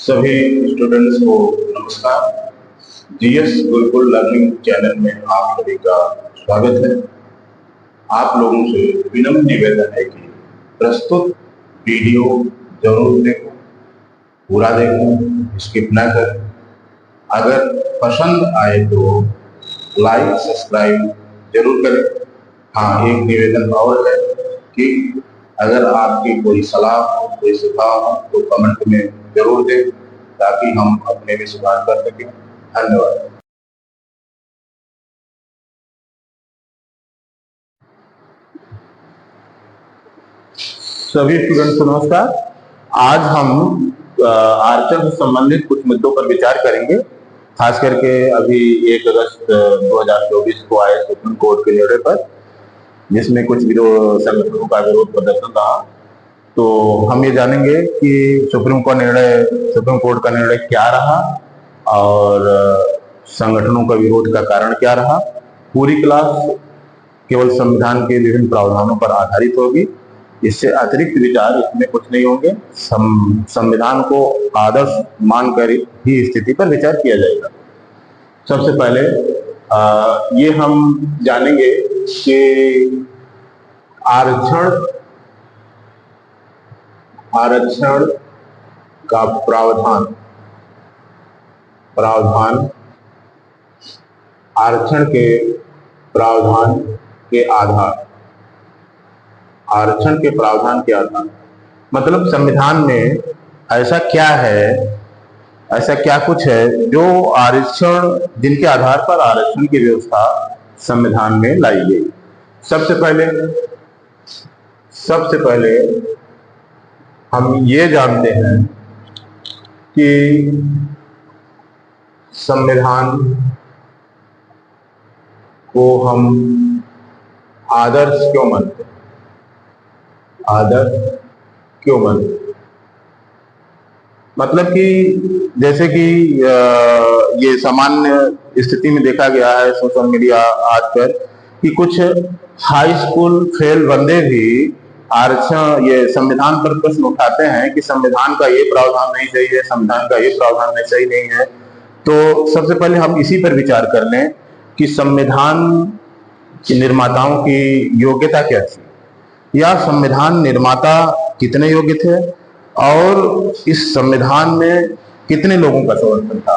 सभी स्टूडेंट्स को नमस्कार। जीएस गुरुकुल लर्निंग चैनल में आप सभी का स्वागत है। आप लोगों से विनम्र निवेदन है कि प्रस्तुत वीडियो जरूर देखें, पूरा देखें, स्किप ना करें। अगर पसंद आए तो लाइक सब्सक्राइब जरूर करें। हाँ, एक निवेदन और है कि अगर आपकी कोई सलाह हो, कोई सुझाव हो तो कमेंट में जरूर दें ताकि हम अपने में सुधार कर सकें। धन्यवाद। सभी स्टूडेंट्स को नमस्कार। आज हम आरक्षण से संबंधित कुछ मुद्दों पर विचार करेंगे, खास करके अभी 1 अगस्त 2024 को आए सुप्रीम कोर्ट के निर्णय पर, जिसमें कुछ संगठनों का विरोध प्रदर्शन रहा। तो हम ये जानेंगे कि सुप्रीम कोर्ट का निर्णय क्या रहा और संगठनों का विरोध का कारण क्या रहा। पूरी क्लास केवल संविधान के विभिन्न प्रावधानों पर आधारित होगी। इससे अतिरिक्त विचार इसमें कुछ नहीं होंगे। संविधान को आदर्श मानकर ही स्थिति पर विचार किया जाएगा। सबसे पहले ये हम जानेंगे कि आरक्षण का प्रावधान आरक्षण के प्रावधान के आधार मतलब संविधान में ऐसा क्या कुछ है जो आरक्षण, जिनके आधार पर आरक्षण की व्यवस्था संविधान में लाई गई। सबसे पहले हम ये जानते हैं कि संविधान को हम आदर्श क्यों मानते हैं। मतलब कि जैसे कि ये सामान्य स्थिति में देखा गया है सोशल मीडिया आज पर कि कुछ हाई स्कूल फेल बंदे भी आरक्षण, ये संविधान पर प्रश्न उठाते हैं कि संविधान का ये प्रावधान नहीं सही है, संविधान का ये प्रावधान नहीं सही नहीं है। तो सबसे पहले हम इसी पर विचार कर लें कि संविधान के निर्माताओं की योग्यता क्या थी, या संविधान निर्माता कितने योग्य थे और इस संविधान में कितने लोगों का समर्थन था।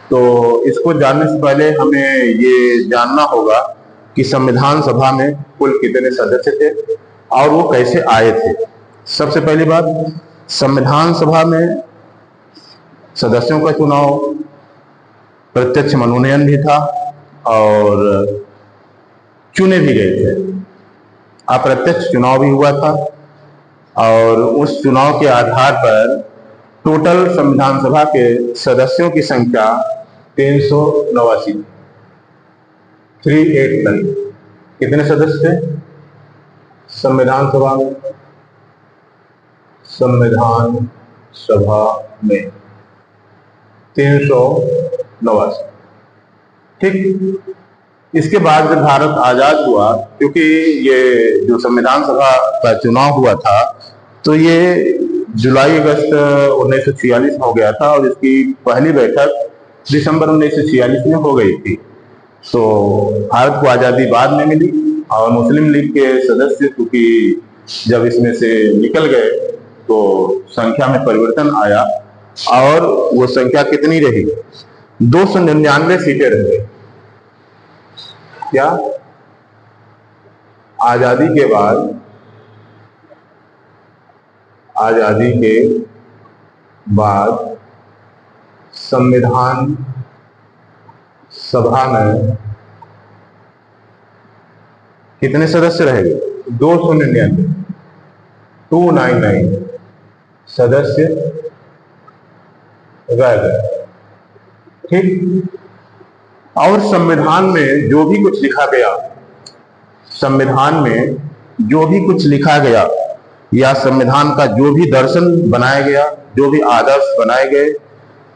तो इसको जानने से पहले हमें ये जानना होगा कि संविधान सभा में कुल कितने सदस्य थे और वो कैसे आए थे। सबसे पहली बात, संविधान सभा में सदस्यों का चुनाव प्रत्यक्ष मनोनयन भी था और चुने भी गए थे। अप्रत्यक्ष चुनाव भी हुआ था और उस चुनाव के आधार पर टोटल संविधान सभा के सदस्यों की संख्या 389 389। कितने सदस्य थे संविधान सभा में 389। ठीक। इसके बाद जब भारत आजाद हुआ, क्योंकि ये जो संविधान सभा का चुनाव हुआ था तो ये जुलाई अगस्त 1946 में हो गया था और इसकी पहली बैठक दिसंबर 1946 में हो गई थी। तो भारत को आजादी बाद में मिली और मुस्लिम लीग के सदस्य क्योंकि जब इसमें से निकल गए तो संख्या में परिवर्तन आया और वो संख्या कितनी रही, 299 सीटें रह गई। क्या आजादी के बाद संविधान सभा में कितने सदस्य रह गए, 299 सदस्य रह गए। ठीक। और संविधान में जो भी कुछ लिखा गया या संविधान का जो भी दर्शन बनाया गया, जो भी आदर्श बनाए गए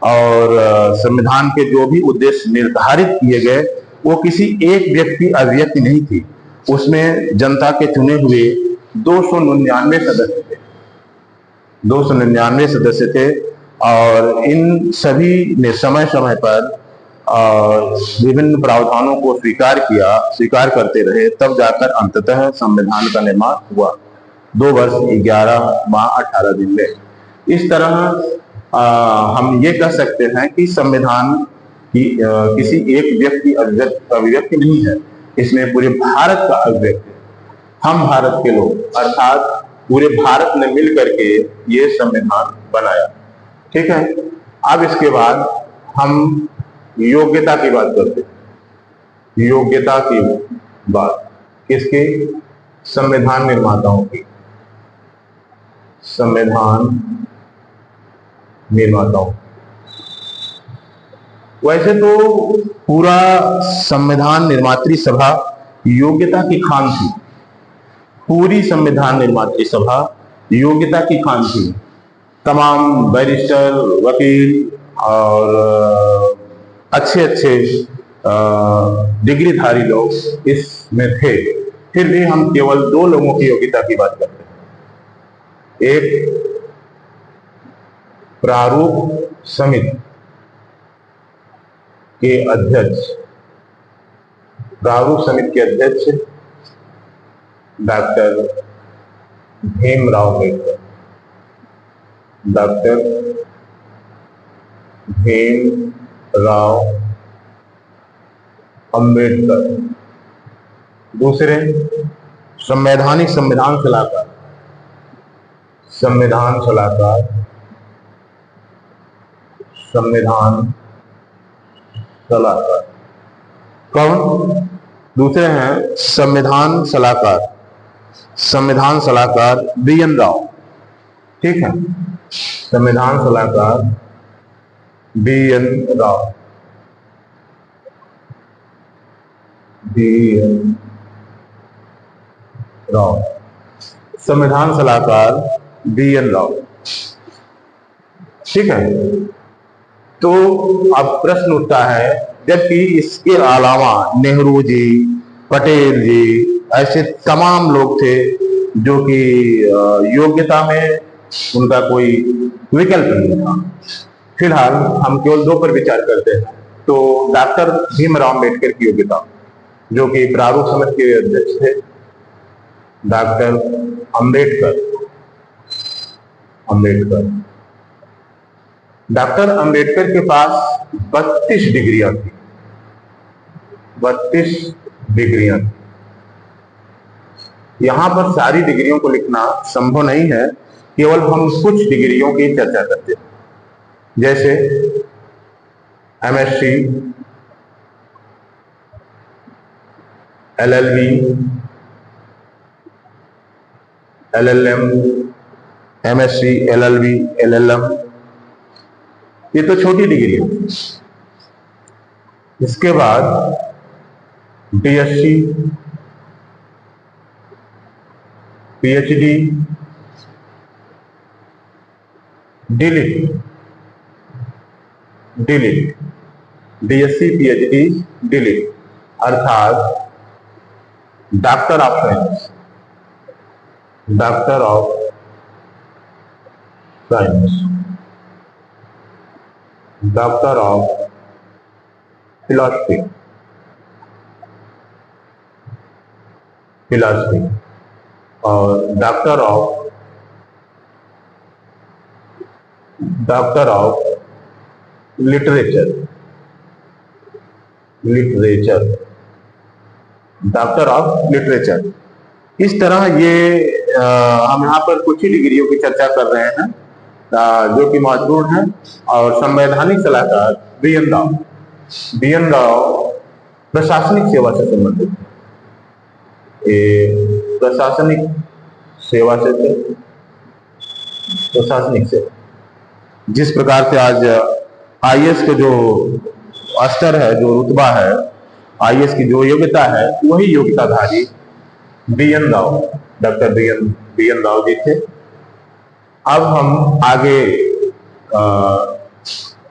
और संविधान के जो भी उद्देश्य निर्धारित किए गए, वो किसी एक व्यक्ति अभिव्यक्ति नहीं थी। उसमें जनता के चुने हुए 299 सदस्य थे। 299 सदस्य थे और इन सभी ने समय समय पर विभिन्न प्रावधानों को स्वीकार करते रहे, तब जाकर अंततः संविधान का निर्माण हुआ 2 वर्ष 11 माह 18 दिन में। इस तरह हम ये कह सकते हैं कि संविधान किसी एक व्यक्ति अभिव्यक्ति नहीं है, इसमें पूरे भारत का अभिव्यक्ति है। हम भारत के लोग अर्थात पूरे भारत ने मिल करके ये संविधान बनाया। ठीक है, अब इसके बाद हम योग्यता की बात करते हैं। योग्यता की बात किसकी? संविधान निर्माताओं की। संविधान निर्माताओं। वैसे तो पूरा संविधान निर्मात्री सभा योग्यता की खान थी। पूरी संविधान निर्मात्री सभा योग्यता की खान थी। तमाम बैरिस्टर, वकील और अच्छे डिग्रीधारी लोग इसमें थे। फिर भी हम केवल 2 लोगों की योग्यता की बात करते हैं। एक प्रारूप समिति के अध्यक्ष, प्रारूप समिति के अध्यक्ष डॉक्टर भीमराव अम्बेडकर। डॉक्टर भीमराव अम्बेडकर। दूसरे संवैधानिक संविधान सलाहकार। संविधान सलाहकार, संविधान सलाहकार कौन? दूसरे हैं संविधान सलाहकार, संविधान सलाहकार बी.एन. राव। ठीक है, संविधान सलाहकार बी.एन. राव। बी.एन. राव, संविधान सलाहकार बी.एन. राव। ठीक है, तो अब प्रश्न उठता है, जबकि इसके अलावा नेहरू जी, पटेल जी, ऐसे तमाम लोग थे जो कि योग्यता में उनका कोई विकल्प नहीं था। फिलहाल हम केवल 2 पर विचार करते हैं। तो डॉक्टर भीमराव अम्बेडकर की योग्यता, जो कि प्रारूप समिति के अध्यक्ष थे। डॉक्टर अम्बेडकर डॉक्टर अम्बेडकर के पास 32 डिग्रियां थी। 32 डिग्रियां थी। यहां पर सारी डिग्रियों को लिखना संभव नहीं है, केवल हम कुछ डिग्रियों की चर्चा करते हैं। जैसे MSc, LLB, LLM, MSc, LLB, LLM, ये तो छोटी डिग्री है। इसके बाद BSc, PhD, DLitt, BSc, PhD, DLitt, अर्थात doctor of science, doctor of science, doctor of philosophy, और doctor of literature, doctor of literature. इस तरह ये हम यहाँ पर कुछ ही डिग्रियों की चर्चा कर रहे हैं जो कि महत्वपूर्ण है। और संवैधानिक सलाहकार बी.एन. राव प्रशासनिक सेवा से संबंधित, प्रशासनिक सेवा से थे। प्रशासनिक सेवा, जिस प्रकार से आज आईएएस का जो स्तर है, जो रुतबा है, आईएएस की जो योग्यता है, वही योग्यताधारी BN. Rao, doctor BN. Rao ji थे। अब हम आगे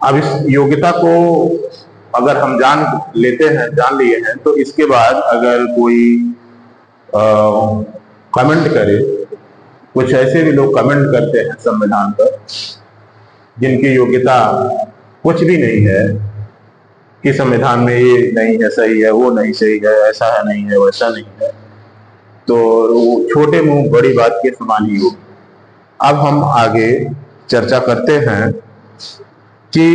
अब इस योग्यता को अगर हम जान लिए हैं, तो इसके बाद अगर कोई कमेंट करे, कुछ ऐसे भी लोग कमेंट करते हैं संविधान पर, जिनकी योग्यता कुछ भी नहीं है कि संविधान में ये नहीं है सही है, वो नहीं सही है, ऐसा है नहीं है, वैसा नहीं है, तो वो छोटे मुंह बड़ी बात के समान ही होगी। अब हम आगे चर्चा करते हैं कि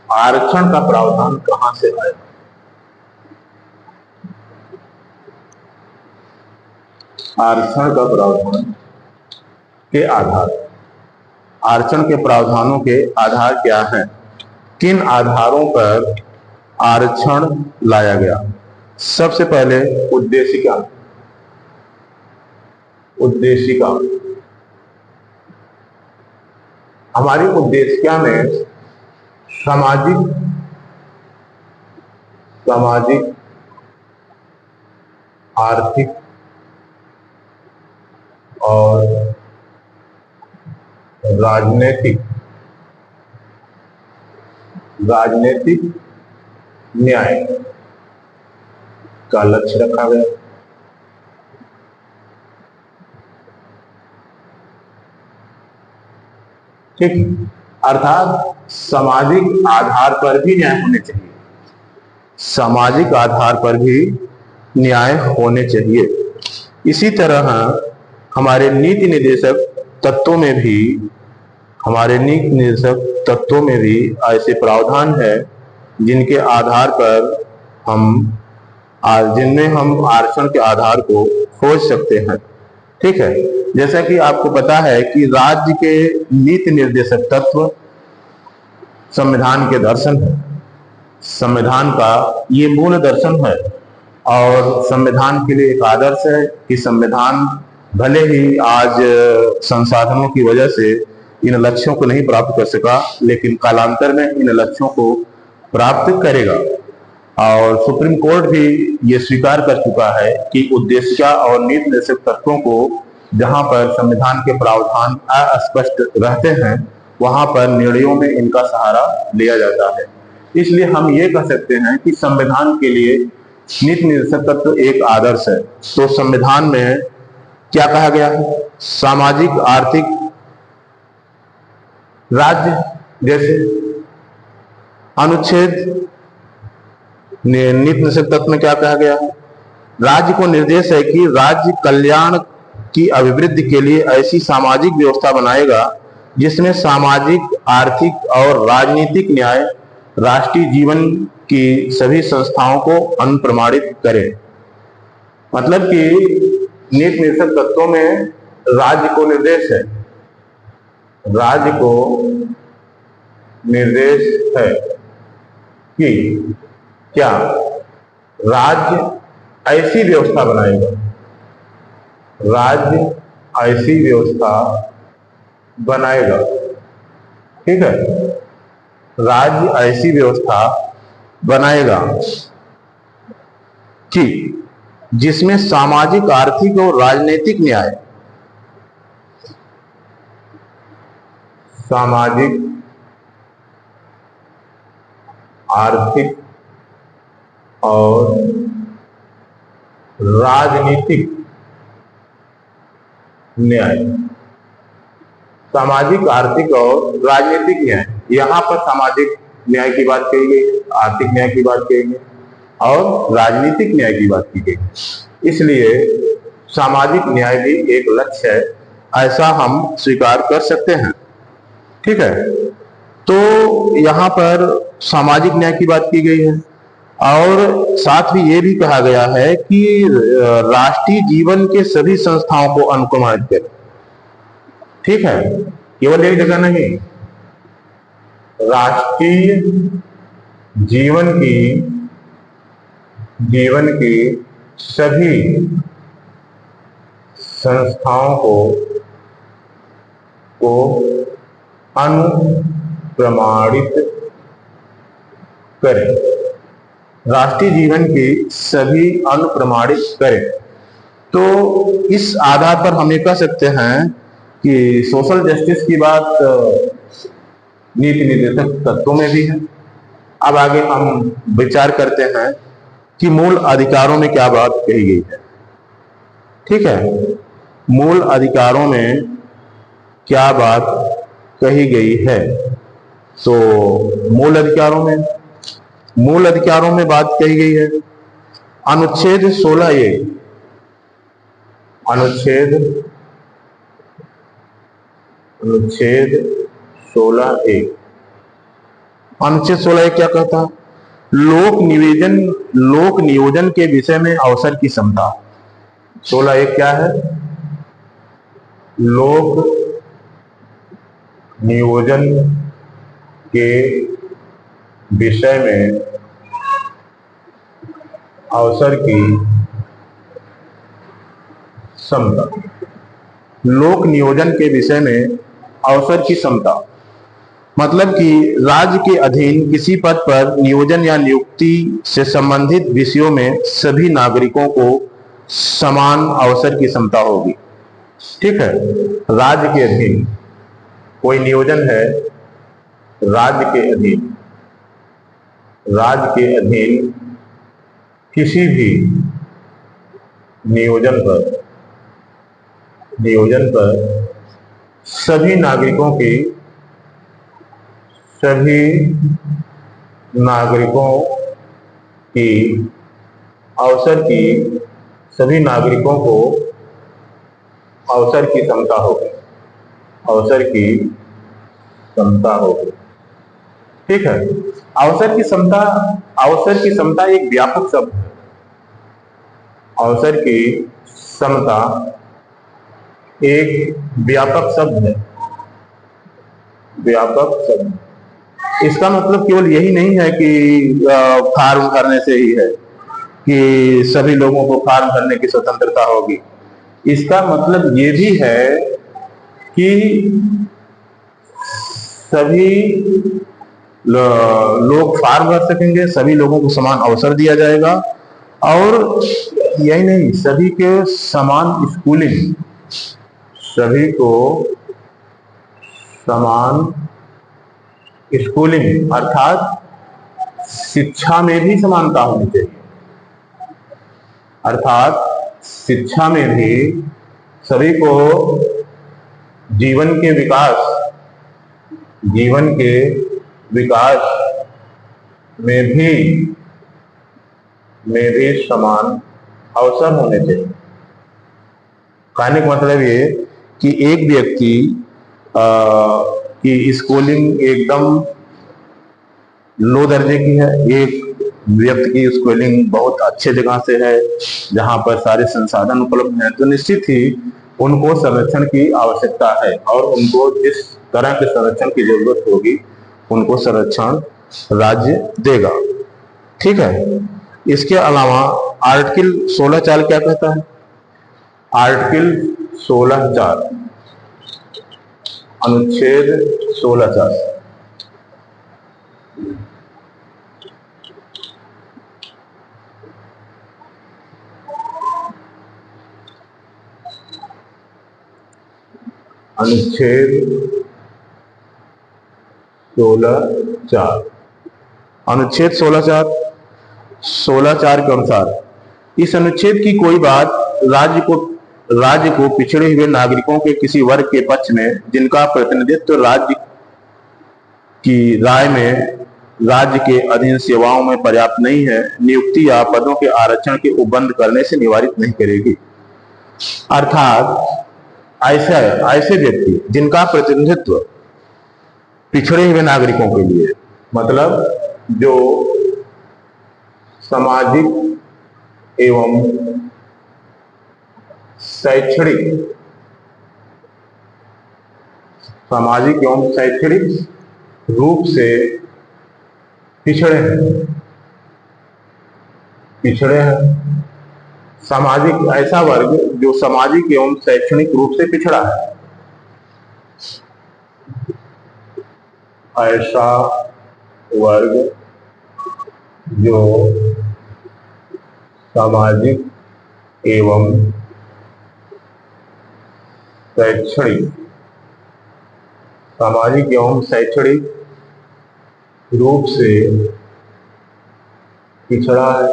आरक्षण का प्रावधान कहां से आया। आरक्षण का प्रावधान के आधार, आरक्षण के प्रावधानों के आधार क्या हैं, किन आधारों पर आरक्षण लाया गया। सबसे पहले उद्देशिका। उद्देशिका, हमारी उद्देशिका में सामाजिक आर्थिक और राजनीतिक न्याय का लक्ष्य रखा गया। ठीक, अर्थात सामाजिक आधार पर भी न्याय होने चाहिए, सामाजिक आधार पर भी न्याय होने चाहिए। इसी तरह हमारे नीति निर्देशक तत्वों में भी ऐसे प्रावधान है जिनके आधार पर जिनमें हम आरक्षण के आधार को खोज सकते हैं। ठीक है, जैसा कि आपको पता है कि राज्य के नीति निर्देशक तत्व संविधान के दर्शन है, संविधान का ये मूल दर्शन है और संविधान के लिए एक आदर्श है कि संविधान भले ही आज संसाधनों की वजह से इन लक्ष्यों को नहीं प्राप्त कर सका, लेकिन कालांतर में इन लक्ष्यों को प्राप्त करेगा। और सुप्रीम कोर्ट भी ये स्वीकार कर चुका है कि उद्देशिका और नीति निर्देशक तत्वों को जहां पर संविधान के प्रावधान अस्पष्ट रहते हैं वहां पर निर्णयों में इनका सहारा लिया जाता है। इसलिए हम ये कह सकते हैं कि संविधान के लिए नीति निर्देशक तत्व एक आदर्श है। तो संविधान में क्या कहा गया है, सामाजिक आर्थिक राज्य, जैसे अनुच्छेद नीति निर्देशक तत्व में क्या कहा गया है, राज्य को निर्देश है कि राज्य कल्याण की अभिवृद्धि के लिए ऐसी सामाजिक व्यवस्था बनाएगा जिसमें सामाजिक आर्थिक और राजनीतिक न्याय राष्ट्रीय जीवन की सभी संस्थाओं को अनुप्रमाणित करे। मतलब कि नीति निर्देशक तत्वों में राज्य को निर्देश है, राज्य को निर्देश है कि क्या राज्य ऐसी व्यवस्था बनाएगा, राज्य ऐसी व्यवस्था बनाएगा, ठीक है, राज्य ऐसी व्यवस्था बनाएगा कि जिसमें सामाजिक आर्थिक और राजनीतिक न्याय, सामाजिक आर्थिक और राजनीतिक न्याय, सामाजिक आर्थिक और राजनीतिक न्याय, यहां पर सामाजिक न्याय की बात कही गई, आर्थिक न्याय की बात कही गई और राजनीतिक न्याय की बात की गई। इसलिए सामाजिक न्याय भी एक लक्ष्य है, ऐसा हम स्वीकार कर सकते हैं। ठीक है, तो यहाँ पर सामाजिक न्याय की बात की गई है और साथ ही ये भी कहा गया है कि राष्ट्रीय जीवन के सभी संस्थाओं को अनुप्रमाणित करें। ठीक है, केवल एक जगह नहीं, राष्ट्रीय जीवन की सभी संस्थाओं को अनुप्रमाणित करें, राष्ट्रीय जीवन की सभी अनुप्रमाणित करें। तो इस आधार पर हम ये कह सकते हैं कि सोशल जस्टिस की बात नीति निर्देशक तत्वों में भी है। अब आगे हम विचार करते हैं कि मूल अधिकारों में क्या बात कही गई है। ठीक है, मूल अधिकारों में क्या बात कही गई है? तो मूल अधिकारों में बात कही गई है। अनुच्छेद 16 ए, अनुच्छेद अनुच्छेद 16 ए, अनुच्छेद 16 ए क्या कहता है? लोक नियोजन के विषय में अवसर की समता। 16 ए क्या है? लोक नियोजन के विषय में अवसर की समता। लोक नियोजन के विषय में अवसर की समता मतलब कि राज्य के अधीन किसी पद पर नियोजन या नियुक्ति से संबंधित विषयों में सभी नागरिकों को समान अवसर की समता होगी। ठीक है, राज्य के अधीन कोई नियोजन है, राज्य के अधीन किसी भी नियोजन पर सभी नागरिकों की अवसर की सभी नागरिकों को अवसर की समता होगी। ठीक है, अवसर की समता एक व्यापक शब्द है। अवसर की समता एक व्यापक शब्द है। इसका मतलब केवल यही नहीं है कि फॉर्म भरने से ही है कि सभी लोगों को फॉर्म भरने की स्वतंत्रता होगी। इसका मतलब ये भी है कि सभी लोग फॉर्म भर सकेंगे, सभी लोगों को समान अवसर दिया जाएगा और यही नहीं, सभी के समान स्कूलिंग, सभी को समान स्कूलिंग अर्थात शिक्षा में भी समानता होनी चाहिए। अर्थात शिक्षा में भी सभी को जीवन के विकास में भी समान अवसर होने चाहिए। कहने का मतलब ये कि एक व्यक्ति की स्कूलिंग एकदम लो दर्जे की है, एक व्यक्ति की स्कूलिंग बहुत अच्छे जगह से है जहां पर सारे संसाधन उपलब्ध हैं, तो निश्चित ही उनको संरक्षण की आवश्यकता है और उनको जिस तरह के संरक्षण की जरूरत होगी उनको संरक्षण राज्य देगा। ठीक है, इसके अलावा आर्टिकल 16(4) क्या कहता है? आर्टिकल 16(4), अनुच्छेद 16(4) अनुच्छेद 16(4) अनुच्छेद 16(4) के अनुसार इस अनुच्छेद की कोई बात राज्य को पिछड़े हुए नागरिकों के किसी वर्ग के पक्ष में जिनका प्रतिनिधित्व राज्य की राय में राज्य के अधीन सेवाओं में पर्याप्त नहीं है, नियुक्ति या पदों के आरक्षण के उपबंध करने से निवारित नहीं करेगी। अर्थात ऐसे व्यक्ति जिनका प्रतिनिधित्व पिछड़े हुए नागरिकों के लिए, मतलब जो सामाजिक एवं शैक्षणिक रूप से पिछड़े हैं। सामाजिक ऐसा वर्ग जो सामाजिक एवं शैक्षणिक रूप से पिछड़ा है, ऐसा वर्ग जो सामाजिक एवं शैक्षणिक रूप से पिछड़ा है।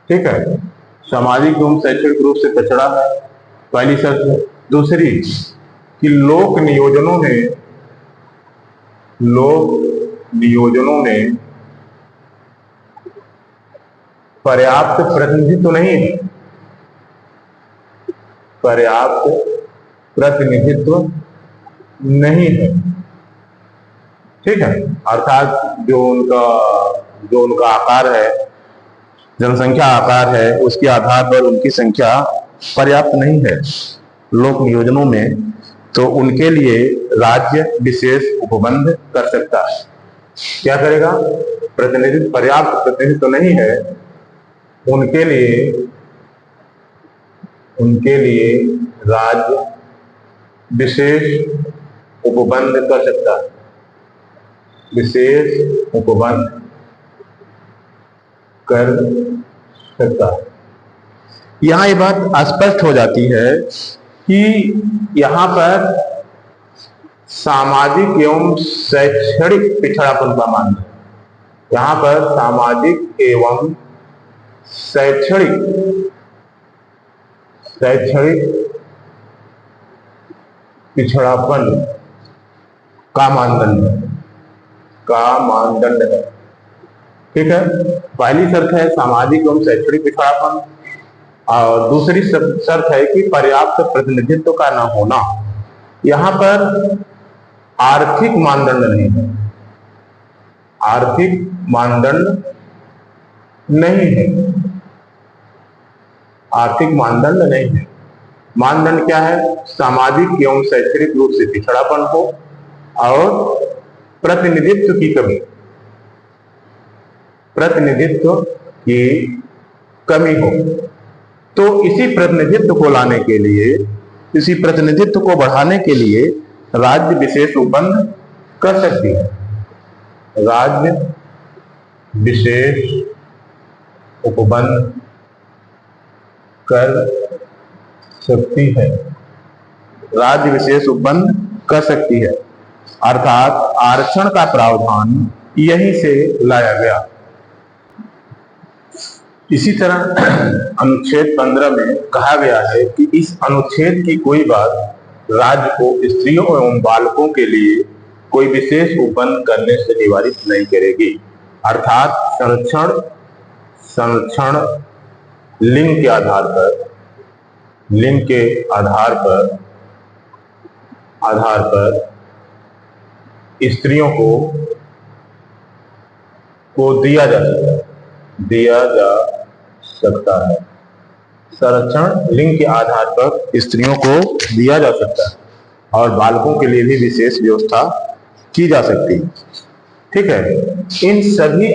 ठीक है, सामाजिक एवं शैक्षणिक रूप से पिछड़ा है, पहली शर्त है। दूसरी, कि लोक नियोजनों में पर्याप्त प्रतिनिधित्व नहीं है, पर्याप्त प्रतिनिधित्व नहीं है। ठीक है, अर्थात जो उनका आकार है, जनसंख्या आकार है, उसके आधार पर उनकी संख्या पर्याप्त नहीं है लोक नियोजनों में, तो उनके लिए राज्य विशेष उपबंध कर सकता है। क्या करेगा? पर्याप्त प्रतिनिधित्व नहीं है, उनके लिए राज्य विशेष उपबंध कर सकता है, विशेष उपबंध कर सकता है। यहां ये बात स्पष्ट हो जाती है कि यहां पर सामाजिक एवं शैक्षणिक पिछड़ापन का मानना है। यहां पर सामाजिक एवं शैक्षणिक पिछड़ापन का मानदंड है। ठीक है, पहली शर्त है सामाजिक एवं शैक्षणिक पिछड़ापन, और दूसरी शर्त है कि पर्याप्त प्रतिनिधित्व का न होना। यहां पर आर्थिक मानदंड नहीं है, आर्थिक मानदंड नहीं है, आर्थिक मानदंड नहीं है। मानदंड क्या है? सामाजिक एवं शैक्षणिक रूप से पिछड़ापन हो और प्रतिनिधित्व की कमी हो। तो इसी प्रतिनिधित्व को लाने के लिए, इसी प्रतिनिधित्व को बढ़ाने के लिए राज्य विशेष उपबंध कर सकती है, राज्य विशेष उपबंध कर सकती है, राज्य विशेष उपबंध कर सकती है। अर्थात आरक्षण का प्रावधान यहीं से लाया गया। इसी तरह अनुच्छेद 15 में कहा गया है कि इस अनुच्छेद की कोई बात राज्य को स्त्रियों एवं बालकों के लिए कोई विशेष उपबंध करने से निवारित नहीं करेगी। अर्थात संरक्षण लिंग के आधार पर स्त्रियों को दिया जा सकता है। संरक्षण लिंग के आधार पर स्त्रियों को दिया जा सकता है और बालकों के लिए भी विशेष व्यवस्था की जा सकती है। ठीक है, इन सभी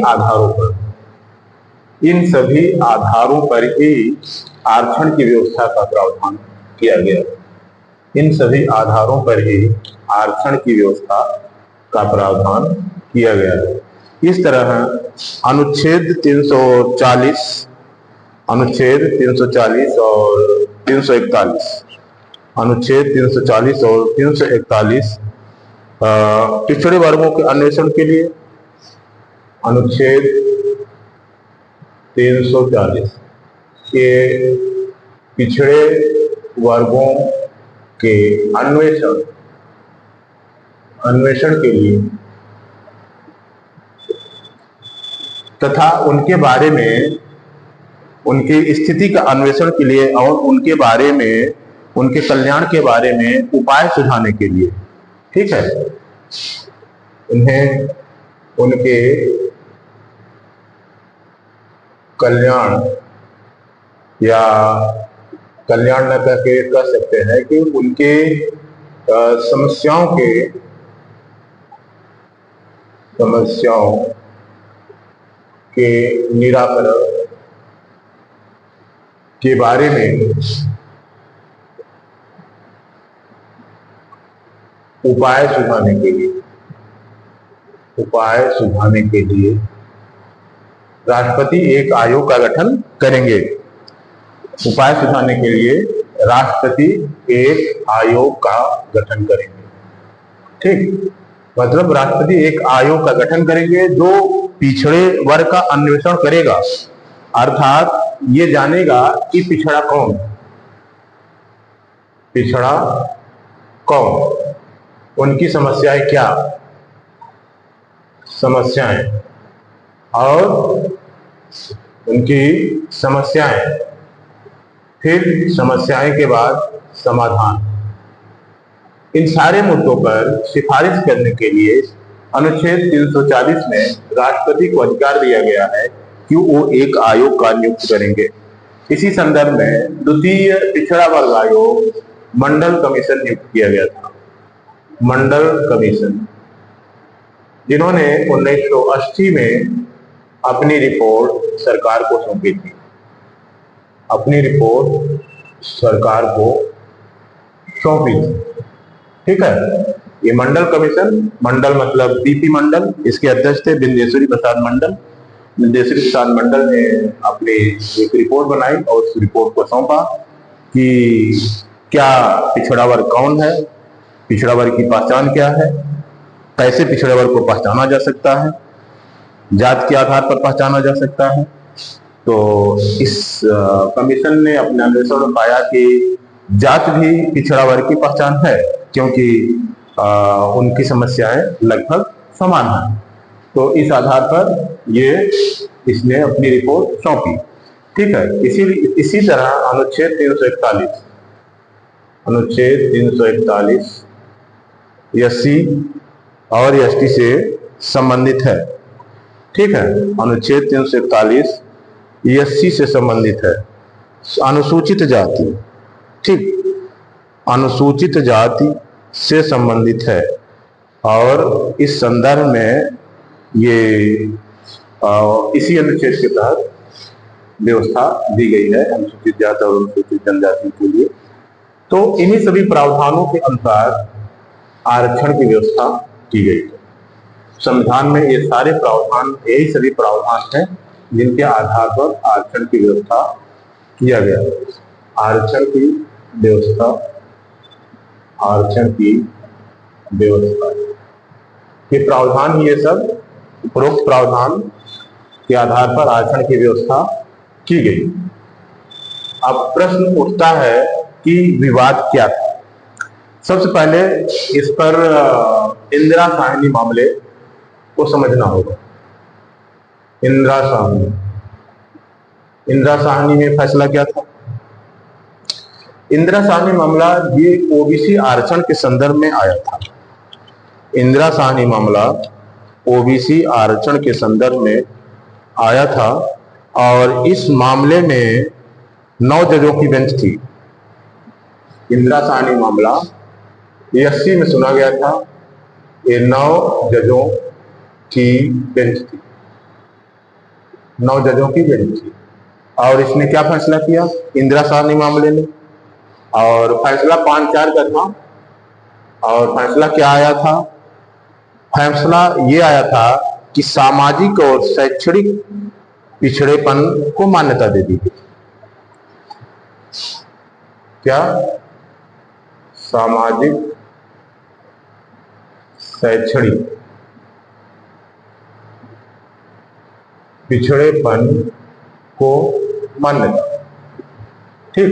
आधारों पर ही आरक्षण की व्यवस्था का प्रावधान किया गया। इन सभी आधारों पर ही आरक्षण की व्यवस्था का प्रावधान किया गया है। इस तरह अनुच्छेद 340 और 341, अनुच्छेद 340 और 341 पिछड़े वर्गों के अन्वेषण के लिए, अनुच्छेद 340 के पिछड़े वर्गों के अन्वेषण के लिए तथा उनके बारे में, उनकी स्थिति का अन्वेषण के लिए और उनके बारे में, उनके कल्याण के बारे में उपाय सुझाने के लिए। ठीक है, उन्हें उनके कल्याण या कल्याण न करके कह सकते हैं कि उनके समस्याओं के निराकरण के बारे में उपाय सुझाने के लिए राष्ट्रपति एक आयोग का गठन करेंगे। उपाय सुझाने के लिए राष्ट्रपति एक आयोग का गठन करेंगे। ठीक, मतलब राष्ट्रपति एक आयोग का गठन करेंगे जो पिछड़े वर्ग का अन्वेषण करेगा, अर्थात ये जानेगा कि पिछड़ा कौन, उनकी समस्याएं क्या, समस्याएं, और उनकी समस्याएं, फिर समस्याएं के बाद समाधान। इन सारे मुद्दों पर सिफारिश करने के लिए अनुच्छेद 340 में राष्ट्रपति को अधिकार दिया गया है कि वो एक आयोग का नियुक्त करेंगे। इसी संदर्भ में द्वितीय पिछड़ा वर्ग आयोग मंडल कमीशन नियुक्त किया गया था। मंडल कमीशन, जिन्होंने 1980 में अपनी रिपोर्ट सरकार को सौंपी थी। अपनी रिपोर्ट सरकार को सौंपी थी। ठीक है, ये मंडल कमीशन, मंडल मतलब बीपी मंडल, इसके अध्यक्ष थे बिंदेश्वरी प्रसाद मंडल। बिंदेश्वरी प्रसाद मंडल ने अपनी एक रिपोर्ट बनाई और उस रिपोर्ट को सौंपा कि क्या पिछड़ा वर्ग कौन है, पिछड़ा वर्ग की पहचान क्या है, कैसे पिछड़े वर्ग को पहचाना जा सकता है, जात के आधार पर पहचाना जा सकता है। तो इस कमीशन ने अपने अन्वेषण में पाया कि जात भी पिछड़ा वर्ग की पहचान है, क्योंकि उनकी समस्याएं लगभग समान हैं। तो इस आधार पर ये इसने अपनी रिपोर्ट सौंपी। ठीक है, इसी तरह अनुच्छेद 341 एससी और एसटी से संबंधित है। ठीक है, अनुच्छेद 341 एससी से संबंधित है। अनुसूचित जाति, ठीक, अनुसूचित जाति से संबंधित है और इस संदर्भ में ये इसी अनुच्छेद के तहत व्यवस्था दी गई है अनुसूचित जाति और अनुसूचित जनजाति के लिए। तो इन्हीं सभी प्रावधानों के अनुसार आरक्षण की व्यवस्था की गई है। संविधान में ये सारे प्रावधान, यही सभी प्रावधान हैं जिनके आधार पर आरक्षण की व्यवस्था किया गया है। आरक्षण की व्यवस्था, आरक्षण की व्यवस्था, ये प्रावधान, ये सब उपरोक्त प्रावधान के आधार पर आरक्षण की व्यवस्था की गई। अब प्रश्न उठता है कि विवाद क्या था। सबसे पहले इस पर इंदिरा साहनी मामले को समझना होगा। इंदिरा साहनी में फैसला क्या था? इंदिरा साहनी मामला ये ओबीसी आरक्षण के संदर्भ में आया था। इंदिरा साहनी मामला ओबीसी आरक्षण के संदर्भ में आया था और इस मामले में 9 जजों की बेंच थी। इंदिरा साहनी मामला एससी में सुना गया था। ये 9 जजों की बेंच थी, 9 जजों की बेंच थी और इसने क्या फैसला किया इंदिरा साहनी मामले में? और फैसला 5-4 का था। और फैसला क्या आया था? फैसला ये आया था कि सामाजिक और शैक्षणिक पिछड़ेपन को मान्यता दे दी गई। क्या? सामाजिक शैक्षणिक पिछड़ेपन को मान्यता, ठीक,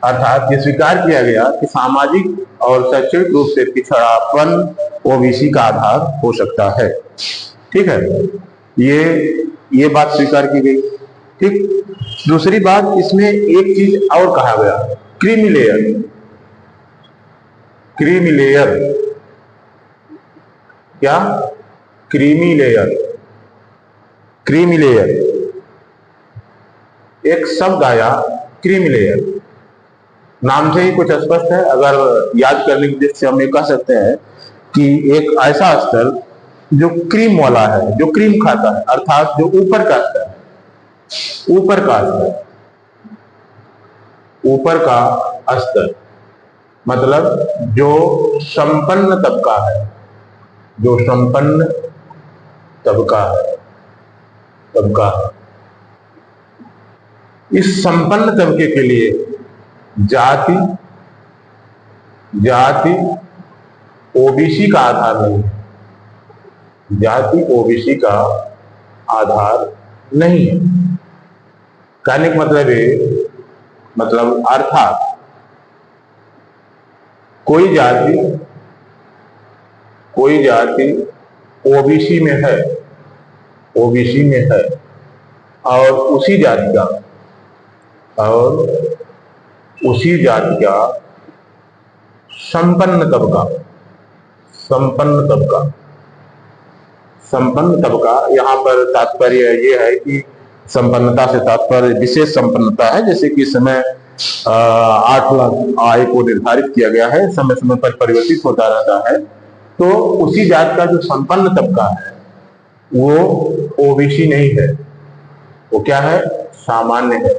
अर्थात ये स्वीकार किया गया कि सामाजिक और शैक्षणिक रूप से पिछड़ापन ओबीसी का आधार हो सकता है। ठीक है, ये बात स्वीकार की गई। ठीक, दूसरी बात, इसमें एक चीज और कहा गया, क्रीमी लेयर। क्रीमी लेयर क्या? Creamy layer. क्रीमी लेयर एक शब्द आया, क्रीमी लेयर, नाम से ही कुछ स्पष्ट है। अगर याद करने की दृष्टि से हम ये कह सकते हैं कि एक ऐसा स्तर जो क्रीम वाला है, जो क्रीम खाता है, अर्थात जो ऊपर का स्तर है, ऊपर का स्तर, ऊपर का स्तर मतलब जो संपन्न तबका है, जो संपन्न तबका है, तबका है। इस संपन्न तबके के लिए जाति ओबीसी का आधार नहीं है। जाति ओबीसी का आधार नहीं है। कहने का मतलब है, मतलब अर्थात कोई जाति ओबीसी में है, ओबीसी में है, और उसी जाति का संपन्न तबका, यहाँ पर तात्पर्य ये है कि संपन्नता से तात्पर्य विशेष संपन्नता है। जैसे कि इस समय 8 लाख आय को निर्धारित किया गया है, समय समय पर परिवर्तित होता रहता है। तो उसी जात का जो संपन्न तबका है वो ओबीसी नहीं है, वो क्या है, सामान्य है।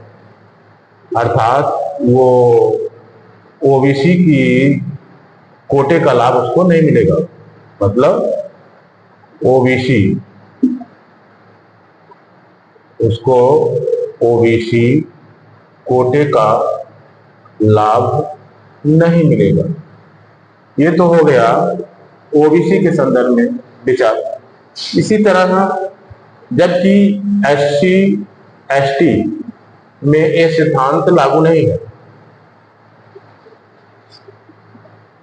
अर्थात वो ओबीसी की कोटे का लाभ उसको नहीं मिलेगा। मतलब ओबीसी उसको ओबीसी कोटे का लाभ नहीं मिलेगा। ये तो हो गया ओबीसी के संदर्भ में विचार। इसी तरह जबकि एससी एसटी में ये सिद्धांत लागू नहीं है,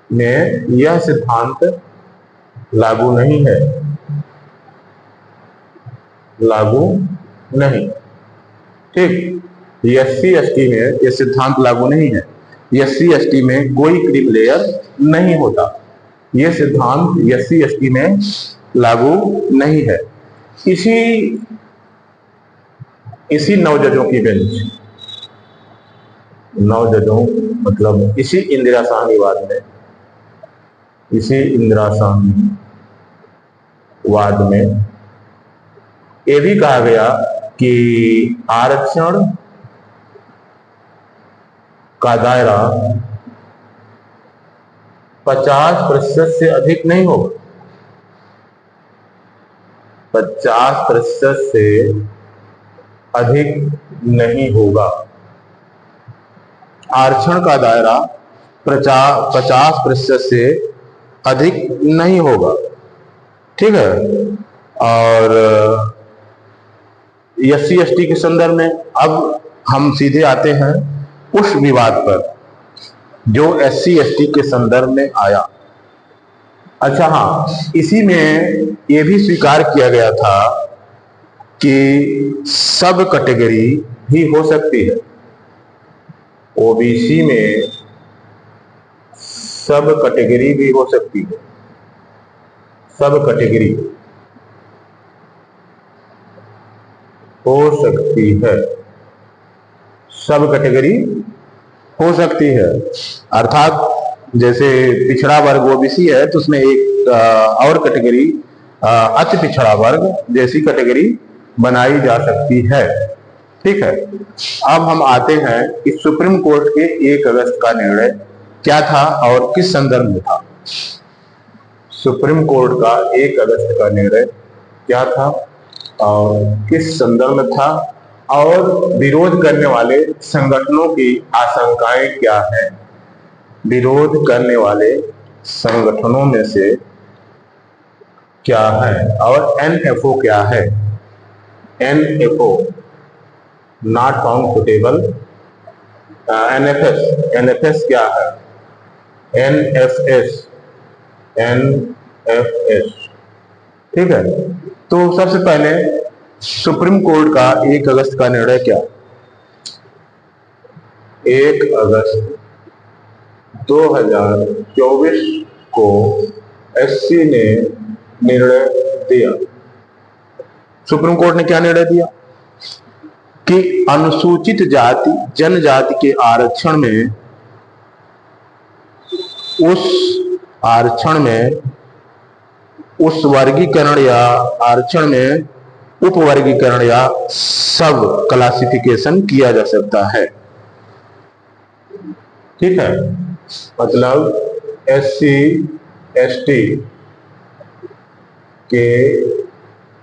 में यह सिद्धांत लागू नहीं है, लागू नहीं, ठीक। एससी एसटी में यह सिद्धांत लागू नहीं है। एससी एसटी में कोई क्रीम लेयर नहीं होता, यह सिद्धांत एससी एसटी में लागू नहीं है। इसी 9 जजों की बेंच, 9 जजों मतलब इसी इंदिरा साहनीवाद में ये भी कहा गया कि आरक्षण का दायरा 50% से अधिक नहीं होगा, 50% से अधिक नहीं होगा। आरक्षण का दायरा 50% से अधिक नहीं होगा, ठीक है। और एससी एसटी के संदर्भ में अब हम सीधे आते हैं उस विवाद पर जो एससी एसटी के संदर्भ में आया। अच्छा हाँ, इसी में यह भी स्वीकार किया गया था कि सब कैटेगरी भी हो सकती है। ओबीसी में सब कैटेगरी भी हो सकती है, सब कैटेगरी हो सकती है, सब कैटेगरी हो सकती है। अर्थात जैसे पिछड़ा वर्ग ओबीसी है तो उसमें एक और कैटेगरी अति पिछड़ा वर्ग जैसी कैटेगरी बनाई जा सकती है, ठीक है। अब हम आते हैं कि सुप्रीम कोर्ट के 1 अगस्त का निर्णय क्या था और किस संदर्भ में था। सुप्रीम कोर्ट का 1 अगस्त का निर्णय क्या था और किस संदर्भ में था, और विरोध करने वाले संगठनों की आशंकाएं क्या है। विरोध करने वाले संगठनों में से क्या है और एनएफओ क्या है। NFO not found suitable, NFS क्या है, एनएफएस, ठीक है। तो सबसे पहले सुप्रीम कोर्ट का 1 अगस्त का निर्णय क्या, 1 अगस्त 2024 को एससी ने निर्णय दिया। सुप्रीम कोर्ट ने क्या निर्णय दिया कि अनुसूचित जाति जनजाति के आरक्षण में, उस वर्गीकरण या आरक्षण में उपवर्गीकरण या सब क्लासिफिकेशन किया जा सकता है, ठीक है। मतलब एससी एसटी के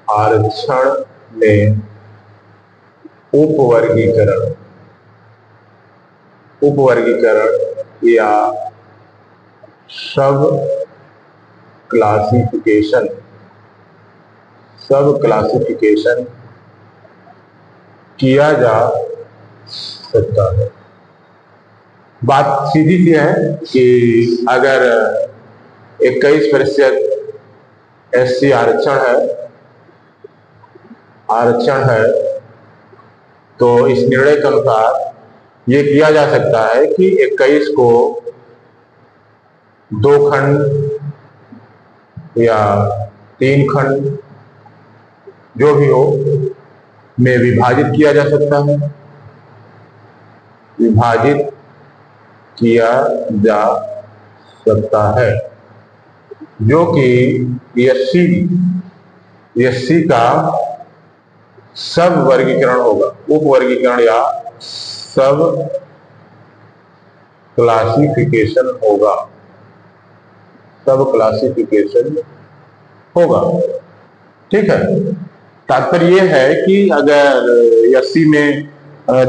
आरक्षण में उपवर्गीकरण या सब क्लासिफिकेशन किया जा सकता है, बात सीधी सी है कि अगर 21% SC आरक्षण है तो इस निर्णय के अनुसार ये किया जा सकता है कि 21 को 2 खंड या 3 खंड जो भी हो में विभाजित किया जा सकता है, विभाजित किया जा सकता है, जो कि एससी का सब वर्गीकरण होगा, उप वर्गीकरण या सब क्लासिफिकेशन होगा, सब क्लासिफिकेशन होगा। ठीक है, तात्पर्य यह है कि अगर एससी में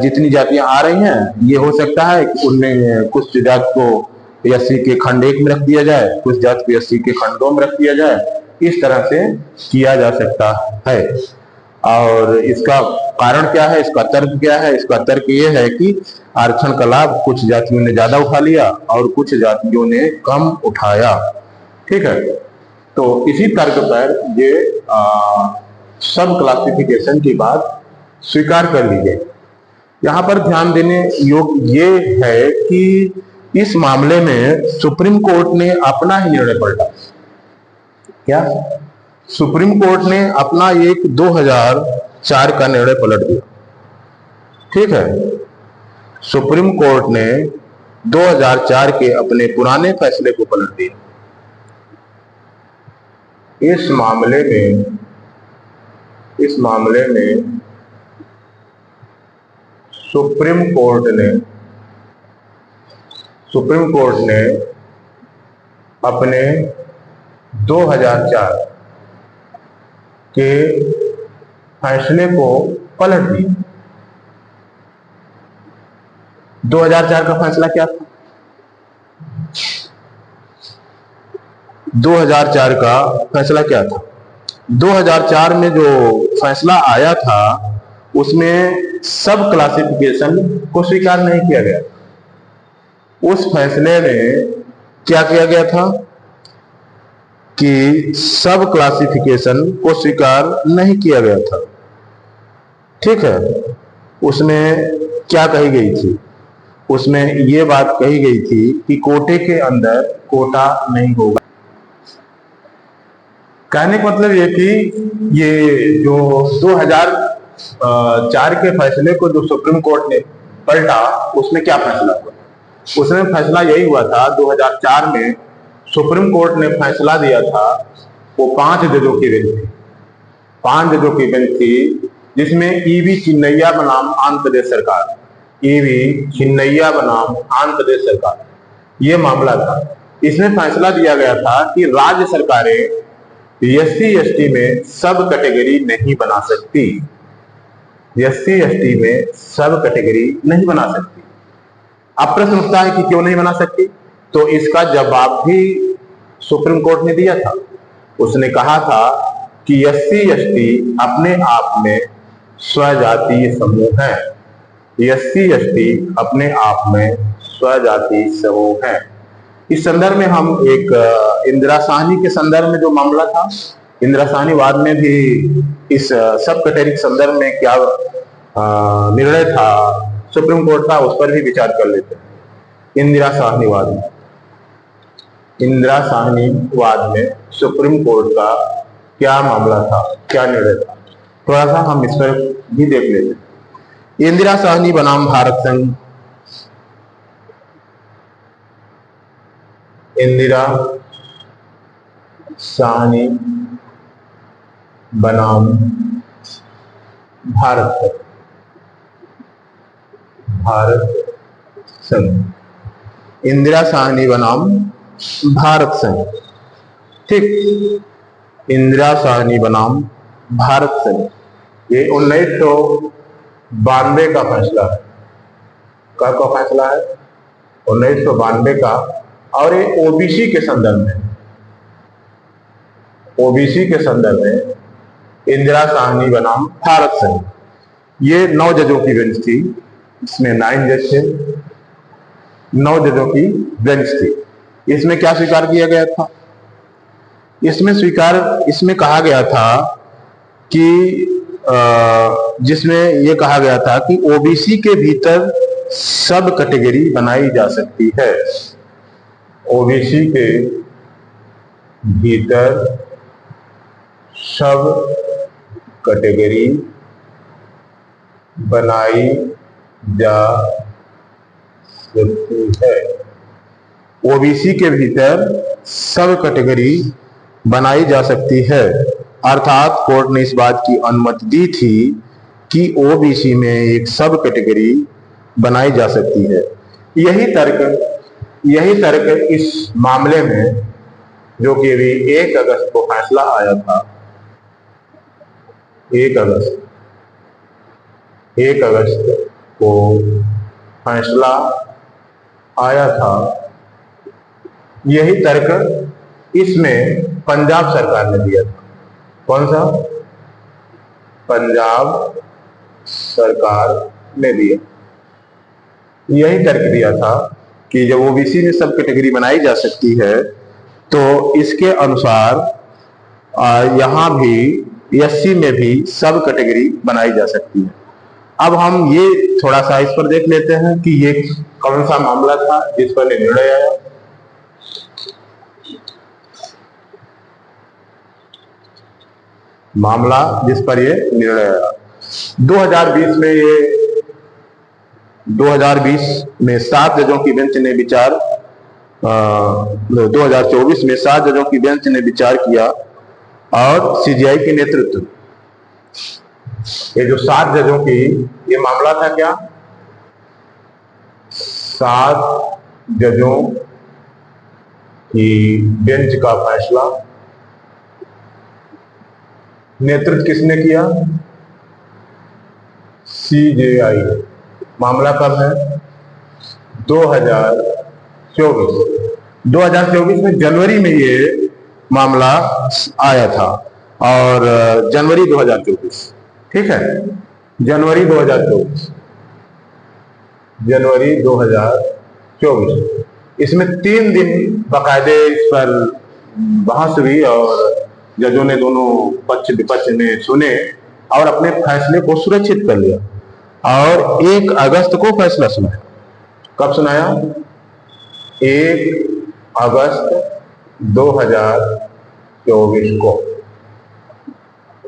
जितनी जातियां आ रही हैं, ये हो सकता है कि उनमें कुछ जात को एससी के खंड 1 में रख दिया जाए, कुछ जात को एससी के खंड 2 में रख दिया जाए, इस तरह से किया जा सकता है। और इसका कारण क्या है, इसका तर्क क्या है? इसका तर्क ये है कि आरक्षण का लाभ कुछ जातियों ने ज्यादा उठा लिया और कुछ जातियों ने कम उठाया। ठीक है, तो इसी तर्क पर ये सब क्लासिफिकेशन की बात स्वीकार कर ली गई। यहाँ पर ध्यान देने योग्य ये है कि इस मामले में सुप्रीम कोर्ट ने अपना ही निर्णय पलटा। क्या? सुप्रीम कोर्ट ने अपना एक 2004 का निर्णय पलट दिया। ठीक है, सुप्रीम कोर्ट ने 2004 के अपने पुराने फैसले को पलट दिया। इस मामले में सुप्रीम कोर्ट ने अपने 2004 के फैसले को पलट दिया। 2004 का फैसला क्या था? 2004 का फैसला क्या था? 2004 में जो फैसला आया था उसमें सब क्लासिफिकेशन को स्वीकार नहीं किया गया। उस फैसले में क्या किया गया था कि सब क्लासिफिकेशन को स्वीकार नहीं किया गया था। ठीक है, उसमें क्या कही गई थी? उसमें ये बात कही गई थी कि कोटे के अंदर कोटा नहीं होगा। कहने का मतलब ये कि ये जो 2004 के फैसले को जो सुप्रीम कोर्ट ने पलटा, उसमें क्या फैसला हुआ? उसमें फैसला यही हुआ था, 2004 में सुप्रीम कोर्ट ने फैसला दिया था, वो 5 जजों की बेंच थी। 5 जजों की बेंच थी जिसमें ईवी चिन्नैया बनाम आंध्र प्रदेश सरकार, ईवी चिन्नैया बनाम आंध्र प्रदेश सरकार, ये मामला था। इसमें फैसला दिया गया था कि राज्य सरकारें SC ST में सब कैटेगरी नहीं बना सकती, SC ST में सब कैटेगरी नहीं बना सकती। अब प्रश्न उठता है कि क्यों नहीं बना सकती? तो इसका जवाब भी सुप्रीम कोर्ट ने दिया था। उसने कहा था कि SC ST अपने आप में स्वजातीय समूह है, SC ST अपने आप में स्वजातीय समूह है। इस संदर्भ में हम एक इंदिरा साहनी के संदर्भ में जो मामला था, इंदिरा साहनी वाद में भी इस सब कैटेगरी के संदर्भ में क्या निर्णय था सुप्रीम कोर्ट का, उस पर भी विचार कर लेते हैं। इंदिरा साहनी वाद में सुप्रीम कोर्ट का क्या मामला था, क्या निर्णय था, थोड़ा सा हम इस पर भी देख लेते हैं। इंदिरा साहनी बनाम भारत संघ, इंदिरा साहनी बनाम भारत संघ, इंदिरा साहनी बनाम भारत संघ। ठीक, इंदिरा साहनी बनाम भारत संघ, ये 1992 का फैसला है। कब का फैसला है? 1992 का, और ये ओबीसी के संदर्भ में, ओबीसी के संदर्भ में इंदिरा साहनी बनाम भारत संघ। ये 9 जजों की बेंच थी, इसमें 9 जज थे। 9 जजों की बेंच थी। इसमें क्या स्वीकार किया गया था? इसमें कहा गया था कि जिसमें यह कहा गया था कि ओबीसी के भीतर सब कैटेगरी बनाई जा सकती है। ओबीसी के भीतर सब कैटेगरी बनाई जा सकती है। ओबीसी के भीतर सब कैटेगरी बनाई जा सकती है, अर्थात कोर्ट ने इस बात की अनुमति दी थी कि ओबीसी में एक सब कैटेगरी बनाई जा सकती है। यही तर्क इस मामले में, जो कि अभी 1 अगस्त को फैसला आया था, 1 अगस्त को फैसला आया था, यही तर्क इसमें पंजाब सरकार ने दिया था। कौन सा? पंजाब सरकार ने दिया, यही तर्क दिया था कि जब ओबीसी में सब कैटेगरी बनाई जा सकती है तो इसके अनुसार यहाँ भी एससी में भी सब कैटेगरी बनाई जा सकती है। अब हम ये थोड़ा सा इस पर देख लेते हैं कि ये कौन सा मामला था जिस पर निर्णय आया। मामला जिस पर ये निर्णय आया 2020 में 7 जजों की बेंच ने विचार 2024 में 7 जजों की बेंच ने विचार किया और सीजीआई के नेतृत्व, ये जो 7 जजों की ये मामला था, क्या 7 जजों की बेंच का फैसला नेतृत्व किसने किया? सीजेआई। मामला कब है? 2024 में जनवरी में ये मामला आया था और जनवरी 2024, ठीक है, जनवरी 2024। इसमें 3 दिन बाकायदे इस पर बहस हुई और जजों ने दोनों पक्ष विपक्ष ने सुने और अपने फैसले को सुरक्षित कर लिया और 1 अगस्त को फैसला सुनाया। कब सुनाया? 1 अगस्त 2024 को।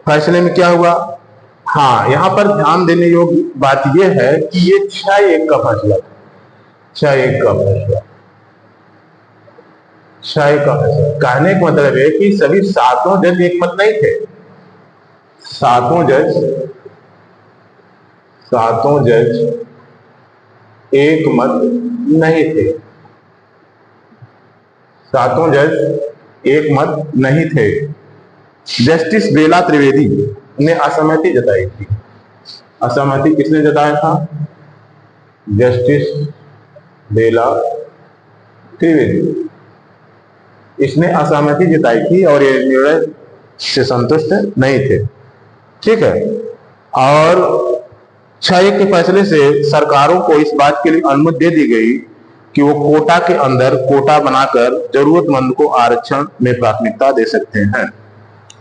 फैसले में क्या हुआ? हाँ, यहाँ पर ध्यान देने योग्य बात यह है कि ये 6-1 का फैसला था। 6-1 का फैसला। 6-1 का फैसला कहने का मतलब है कि सभी 7 जज एक मत नहीं थे। 7 जज एक मत नहीं थे। 7 जज एक मत नहीं थे। जस्टिस बेला त्रिवेदी ने असहमति जताई थी। असहमति किसने जताया था? जस्टिस बेला त्रिवेदी, इसने असहमति जताई थी और ये निर्णय से संतुष्ट नहीं थे, ठीक है। और 6-1 के फैसले से सरकारों को इस बात के लिए अनुमति दे दी गई कि वो कोटा के अंदर कोटा बनाकर जरूरतमंद को आरक्षण में प्राथमिकता दे सकते हैं,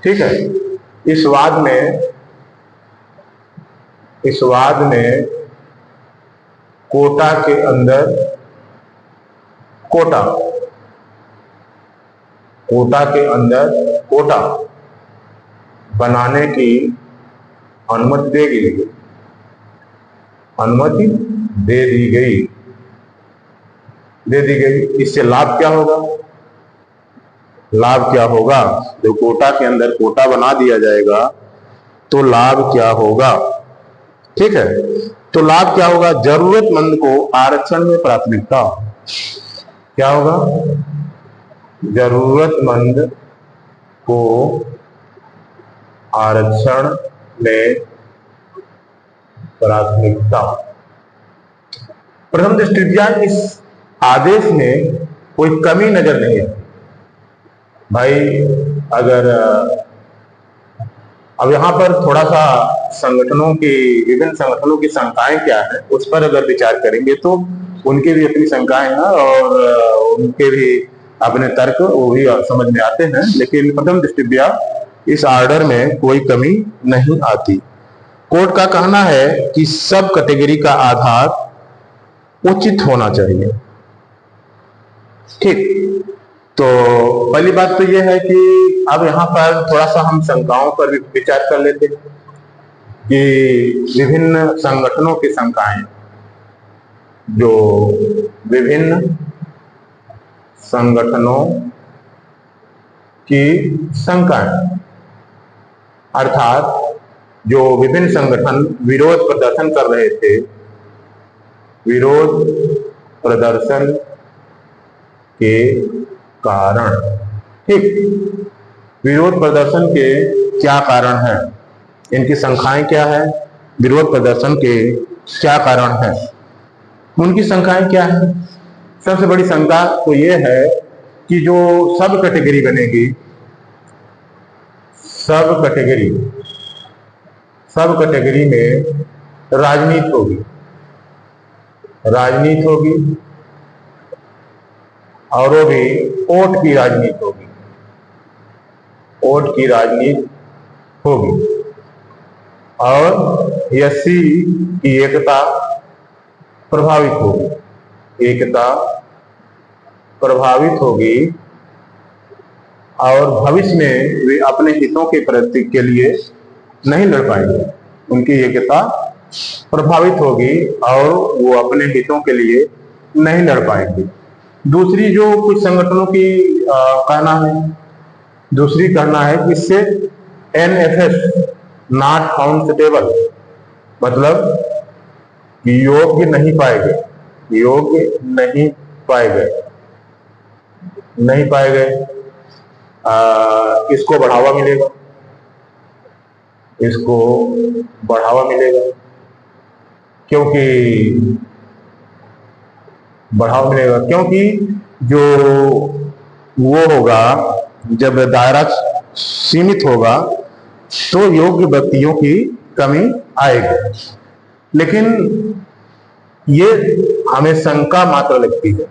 ठीक है। इस वाद में कोटा के अंदर कोटा बनाने की अनुमति दे दी गई। इससे लाभ क्या होगा? जब कोटा के अंदर कोटा बना दिया जाएगा तो लाभ क्या होगा, ठीक है। तो लाभ क्या होगा? जरूरतमंद को आरक्षण में प्राथमिकता। क्या होगा? जरूरतमंद को आरक्षण में प्राथमिकता। प्रथम दृष्टया इस आदेश में कोई कमी नजर नहीं है भाई। अगर अब यहाँ पर थोड़ा सा विभिन्न संगठनों की शंकाएं क्या है उस पर अगर विचार करेंगे तो उनके भी अपनी शंकाएं हैं और उनके भी अपने तर्क वो भी समझ में आते हैं, लेकिन प्रथम दृष्टया इस ऑर्डर में कोई कमी नहीं आती। कोर्ट का कहना है कि सब कैटेगरी का आधार उचित होना चाहिए। ठीक, तो पहली बात तो यह है कि अब यहाँ पर थोड़ा सा हम शंकाओं पर भी विचार कर लेते हैं कि विभिन्न संगठनों की शंकाएं, जो विभिन्न संगठनों की शंकाएं, अर्थात जो विभिन्न संगठन विरोध प्रदर्शन कर रहे थे, विरोध प्रदर्शन के कारण, ठीक, विरोध प्रदर्शन के क्या कारण है, इनकी शंकाएं क्या है, विरोध प्रदर्शन के क्या कारण है, उनकी शंकाएं क्या है। सबसे बड़ी शंका तो ये है कि जो सब कैटेगरी बनेगी, सब कैटेगरी में राजनीति होगी, राजनीति होगी और वो भी वोट की राजनीति होगी, वोट की राजनीति होगी और एससी की एकता प्रभावित होगी, एकता प्रभावित होगी और भविष्य में वे अपने हितों के प्रति के लिए नहीं लड़ पाएंगे, उनकी एकता प्रभावित होगी और वो अपने हितों के लिए नहीं लड़ पाएंगे। दूसरी जो कुछ संगठनों की कहना है, दूसरी कहना है कि इससे NFS नॉट फाउंड सुटेबल, मतलब योग्य नहीं पाए गए, योग्य नहीं पाए गए, नहीं पाए गए, इसको बढ़ावा मिलेगा, इसको बढ़ावा मिलेगा, क्योंकि बढ़ावा मिलेगा क्योंकि जो वो होगा, जब दायरा सीमित होगा तो योग्य व्यक्तियों की कमी आएगी। लेकिन ये हमें शंका मात्र लगती है,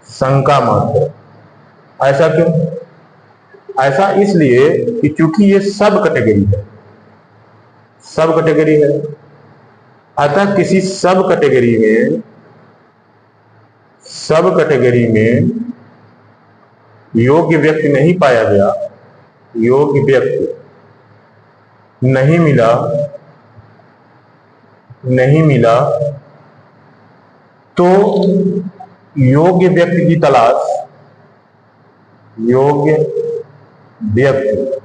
शंका मात्र। ऐसा क्यों? ऐसा इसलिए कि चूंकि ये सब कैटेगरी है, सब कैटेगरी है, अतः किसी सब कैटेगरी में, सब कैटेगरी में योग्य व्यक्ति नहीं पाया गया, योग्य व्यक्ति नहीं मिला, नहीं मिला, तो योग्य व्यक्ति की तलाश, योग्य व्यक्ति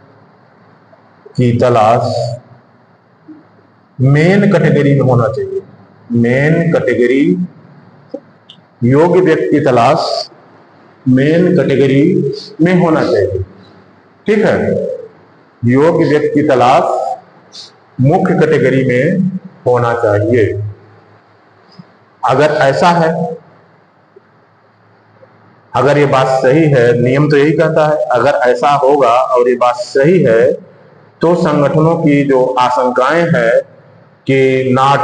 की तलाश मेन कैटेगरी में होना चाहिए, मेन कैटेगरी, योग्य व्यक्ति की तलाश मेन कैटेगरी में होना चाहिए। ठीक है, योग्य व्यक्ति की तलाश मुख्य कैटेगरी में होना चाहिए। अगर ऐसा है, अगर ये बात सही है, नियम तो यही कहता है, अगर ऐसा होगा और ये बात सही है तो संगठनों की जो आशंकाएं हैं कि नॉट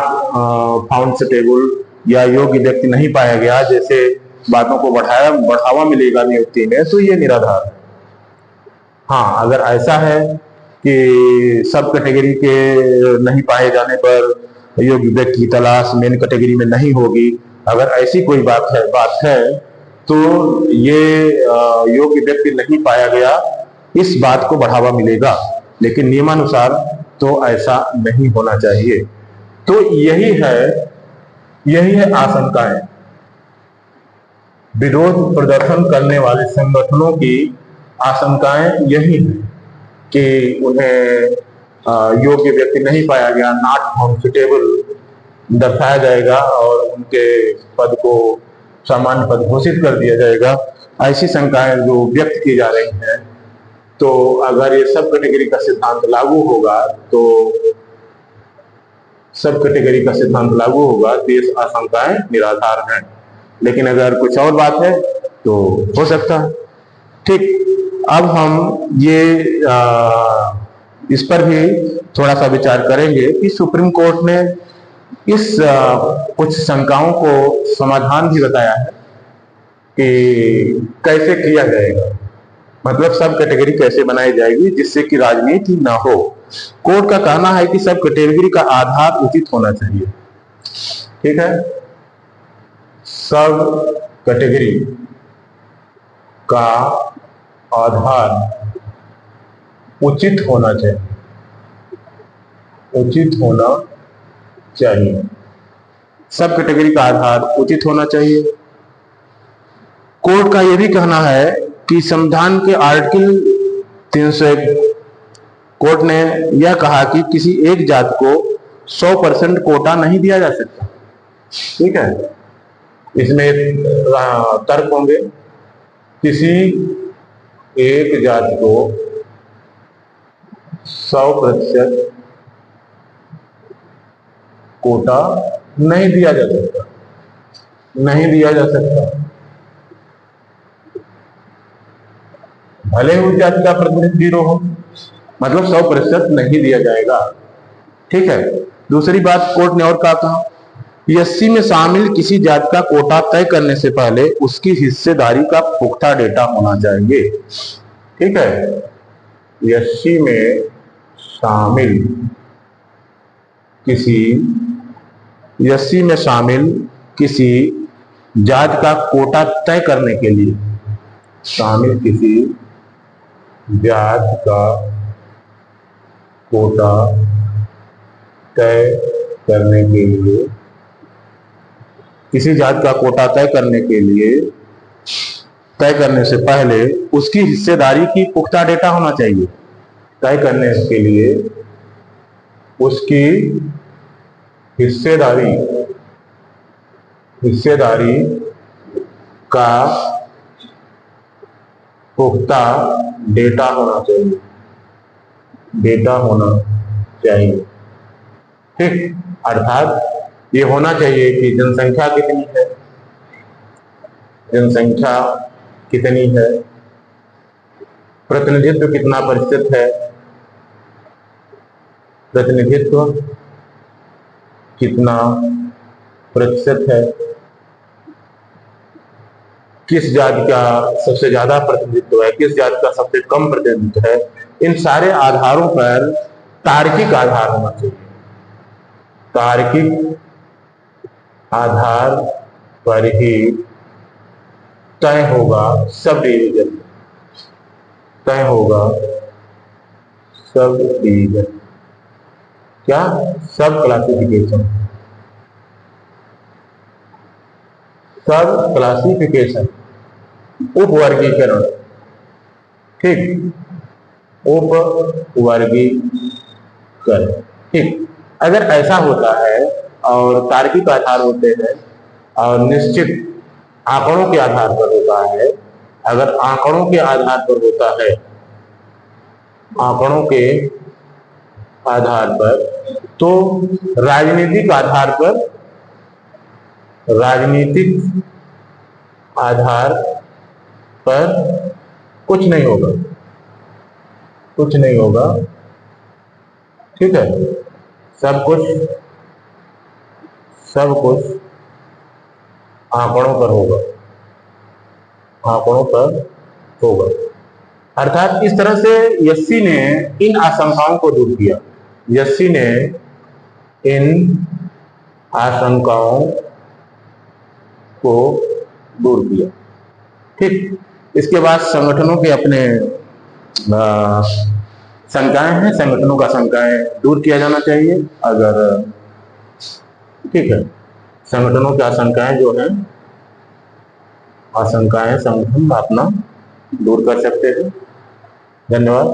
फाउंड सुटेबल या योग्य व्यक्ति नहीं पाया गया जैसे बातों को बढ़ावा मिलेगा नियुक्ति में, तो ये निराधार है। हाँ, अगर ऐसा है कि सब कैटेगरी के नहीं पाए जाने पर योग्य व्यक्ति की तलाश मेन कैटेगरी में नहीं होगी, अगर ऐसी कोई बात है तो ये योग्य व्यक्ति नहीं पाया गया, इस बात को बढ़ावा मिलेगा। लेकिन नियमानुसार तो ऐसा नहीं होना चाहिए। तो यही है आशंकाएं, विरोध प्रदर्शन करने वाले संगठनों की आशंकाएं यही है कि उन्हें योग्य व्यक्ति नहीं पाया गया, नॉट फाउंड सुटेबल दर्शाया जाएगा और उनके पद को सामान्य पद घोषित कर दिया जाएगा। ऐसी शंकाएं जो व्यक्त की जा रही हैं, तो अगर ये सब कैटेगरी का सिद्धांत लागू होगा तो सब कैटेगरी का सिद्धांत लागू होगा तो ये आशंकाएं निराधार हैं। लेकिन अगर कुछ और बात है तो हो सकता है। ठीक, अब हम ये इस पर भी थोड़ा सा विचार करेंगे कि सुप्रीम कोर्ट ने इस कुछ शंकाओं को समाधान भी बताया है कि कैसे किया जाएगा, मतलब सब कैटेगरी कैसे बनाई जाएगी जिससे कि राजनीति ना हो। कोर्ट का कहना है कि सब कैटेगरी का आधार उचित होना चाहिए। ठीक है, सब कैटेगरी का आधार उचित होना चाहिए, उचित होना चाहिए। सब कैटेगरी का आधार उचित होना चाहिए। कोर्ट का यह भी कहना है कि संविधान के आर्टिकल 301 कोर्ट ने यह कहा कि किसी एक जात को 100% कोटा नहीं दिया जा सकता। ठीक है, इसमें तर्क होंगे, किसी एक जात को 100% कोटा नहीं दिया जा सकता, नहीं दिया जा सकता, भले उस जाति का प्रतिनिधि 0 हो, मतलब 100% नहीं दिया जाएगा। ठीक है, दूसरी बात कोर्ट ने और कहा, एससी में शामिल किसी जाति का कोटा तय करने से पहले उसकी हिस्सेदारी का पुख्ता डेटा होना चाहिए। ठीक है, एससी में शामिल किसी जाति का कोटा तय करने के लिए, शामिल किसी जाति का कोटा तय करने के लिए, किसी जाति का कोटा तय करने से पहले उसकी हिस्सेदारी की पुख्ता डेटा होना चाहिए। तय करने के लिए उसकी हिस्सेदारी का पुख्ता डेटा होना चाहिए, ठीक, अर्थात ये होना चाहिए कि जनसंख्या कितनी है, प्रतिनिधित्व कितना प्रतिशत है, किस जाति का सबसे ज्यादा प्रतिनिधित्व है, किस जाति का सबसे कम प्रतिनिधित्व है। इन सारे आधारों पर तार्किक आधार होना चाहिए, तार्किक आधार पर ही तय होगा सब डिवीजन, क्या, सब क्लासिफिकेशन, उपवर्गीकरण। ठीक, उपवर्गीकरण। ठीक, अगर ऐसा होता है और तार्किक आधार होते हैं और निश्चित आंकड़ों के आधार पर होता है, अगर आंकड़ों के आधार पर होता है, तो राजनीतिक आधार पर कुछ नहीं होगा, ठीक है, सब कुछ आंकड़ों पर होगा। अर्थात इस तरह से एससी ने इन आशंकाओं को दूर किया, ठीक। इसके बाद संगठनों के अपने शंकाएं हैं, संगठनों का शंकाएं दूर किया जाना चाहिए। अगर ठीक है, संगठनों की आशंकाएं जो हैं, संगठन अपना दूर कर सकते हैं। धन्यवाद।